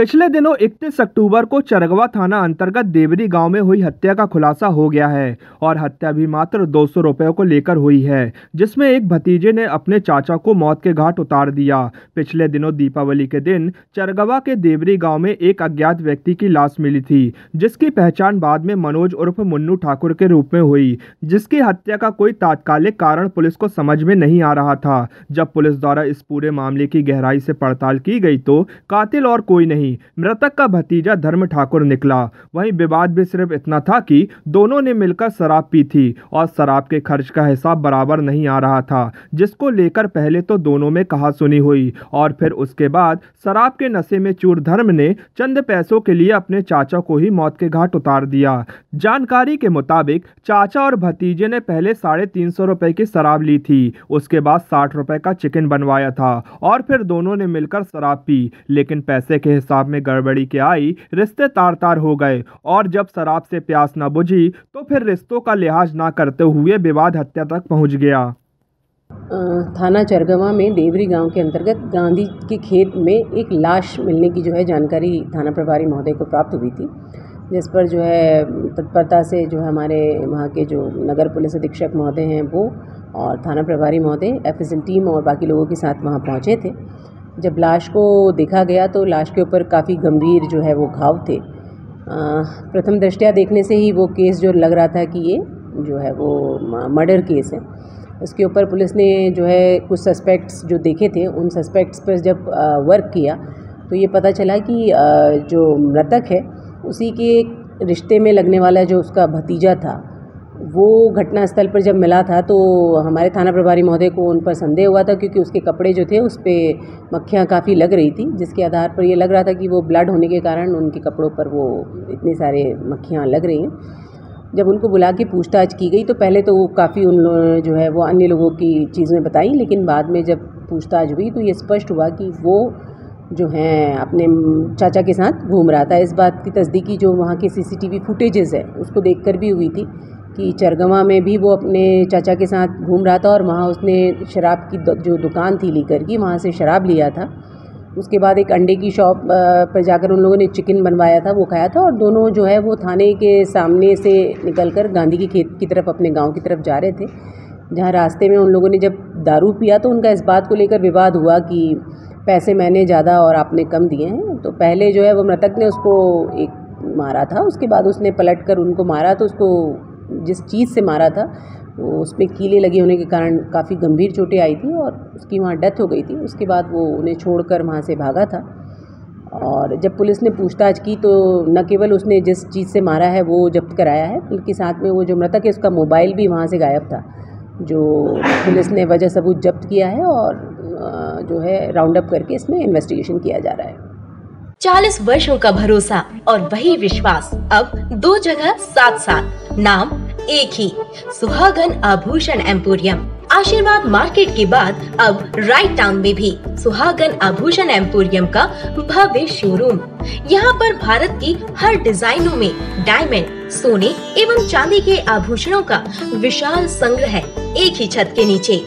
पिछले दिनों 31 अक्टूबर को चरगवा थाना अंतर्गत देवरी गांव में हुई हत्या का खुलासा हो गया है और हत्या भी मात्र 200 रुपयों को लेकर हुई है, जिसमें एक भतीजे ने अपने चाचा को मौत के घाट उतार दिया। पिछले दिनों दीपावली के दिन चरगवा के देवरी गांव में एक अज्ञात व्यक्ति की लाश मिली थी, जिसकी पहचान बाद में मनोज उर्फ मुन्नू ठाकुर के रूप में हुई, जिसकी हत्या का कोई तात्कालिक कारण पुलिस को समझ में नहीं आ रहा था। जब पुलिस द्वारा इस पूरे मामले की गहराई से पड़ताल की गई तो कातिल और कोई नहीं, मृतक का भतीजा धर्म ठाकुर निकला। वहीं विवाद भी सिर्फ इतना था कि दोनों ने मिलकर शराब पी थी और शराब के खर्च का हिसाब बराबर नहीं आ रहा था, जिसको लेकर पहले तो दोनों में कहासुनी हुई और फिर उसके बाद शराब के नशे में चूर धर्म ने चंद पैसों के लिए अपने चाचा को ही मौत के घाट उतार दिया। जानकारी के मुताबिक चाचा और भतीजे ने पहले 350 रुपए की शराब ली थी, उसके बाद 60 रुपए का चिकन बनवाया था और फिर दोनों ने मिलकर शराब पी, लेकिन पैसे के हिसाब में गड़बड़ी के आई रिश्ते तार तार हो गए और जब शराब से प्यास न बुझी तो फिर रिश्तों का लिहाज ना करते हुए विवाद हत्या तक पहुंच गया। थाना चरगवा में देवरी गांव के अंतर्गत गांधी के खेत में एक लाश मिलने की जानकारी थाना प्रभारी महोदय को प्राप्त हुई थी, जिस पर तत्परता से हमारे वहाँ के नगर पुलिस अधीक्षक महोदय हैं वो और थाना प्रभारी महोदय एफएसएल टीम और बाकी लोगों के साथ वहाँ पहुँचे थे। जब लाश को देखा गया तो लाश के ऊपर काफ़ी गंभीर वो घाव थे। प्रथम दृष्टया देखने से ही वो केस लग रहा था कि ये वो मर्डर केस है। उसके ऊपर पुलिस ने कुछ सस्पेक्ट्स देखे थे, उन सस्पेक्ट्स पर जब वर्क किया तो ये पता चला कि जो मृतक है उसी के रिश्ते में लगने वाला उसका भतीजा था, वो घटनास्थल पर जब मिला था तो हमारे थाना प्रभारी महोदय को उन पर संदेह हुआ था, क्योंकि उसके कपड़े थे उस पर मक्खियाँ काफ़ी लग रही थी, जिसके आधार पर ये लग रहा था कि वो ब्लड होने के कारण उनके कपड़ों पर वो इतने सारे मक्खियाँ लग रही हैं। जब उनको बुला के पूछताछ की गई तो पहले तो वो काफ़ी वो अन्य लोगों की चीज़ें बताई, लेकिन बाद में जब पूछताछ हुई तो ये स्पष्ट हुआ कि वो अपने चाचा के साथ घूम रहा था। इस बात की तस्दीकी वहाँ के सीसीटीवी फुटेजेस है उसको देखकर भी हुई थी कि चरगवा में भी वो अपने चाचा के साथ घूम रहा था और वहाँ उसने शराब की दुकान थी लीकर की, वहाँ से शराब लिया था। उसके बाद एक अंडे की शॉप पर जाकर उन लोगों ने चिकन बनवाया था, वो खाया था और दोनों वो थाने के सामने से निकलकर गांधी के खेत की तरफ अपने गांव की तरफ जा रहे थे, जहाँ रास्ते में उन लोगों ने जब दारू पिया तो उनका इस बात को लेकर विवाद हुआ कि पैसे मैंने ज़्यादा और आपने कम दिए हैं। तो पहले वो मृतक ने उसको एक मारा था, उसके बाद उसने पलट कर उनको मारा तो उसको जिस चीज़ से मारा था उसमें कीले लगे होने के कारण काफ़ी गंभीर चोटें आई थी और उसकी वहाँ डेथ हो गई थी। उसके बाद वो उन्हें छोड़कर वहाँ से भागा था और जब पुलिस ने पूछताछ की तो न केवल उसने जिस चीज़ से मारा है वो जब्त कराया है, बल्कि साथ में वो मृतक है उसका मोबाइल भी वहाँ से गायब था, जो पुलिस ने वजह सबूत जब्त किया है और राउंड अप करके इसमें इन्वेस्टिगेशन किया जा रहा है। 40 वर्षों का भरोसा और वही विश्वास अब 2 जगह साथ साथ, नाम एक ही, सुहागन आभूषण एम्पोरियम। आशीर्वाद मार्केट के बाद अब राइट टाउन में भी सुहागन आभूषण एम्पोरियम का भव्य शोरूम। यहाँ पर भारत की हर डिजाइनों में डायमंड, सोने एवं चांदी के आभूषणों का विशाल संग्रह है एक ही छत के नीचे।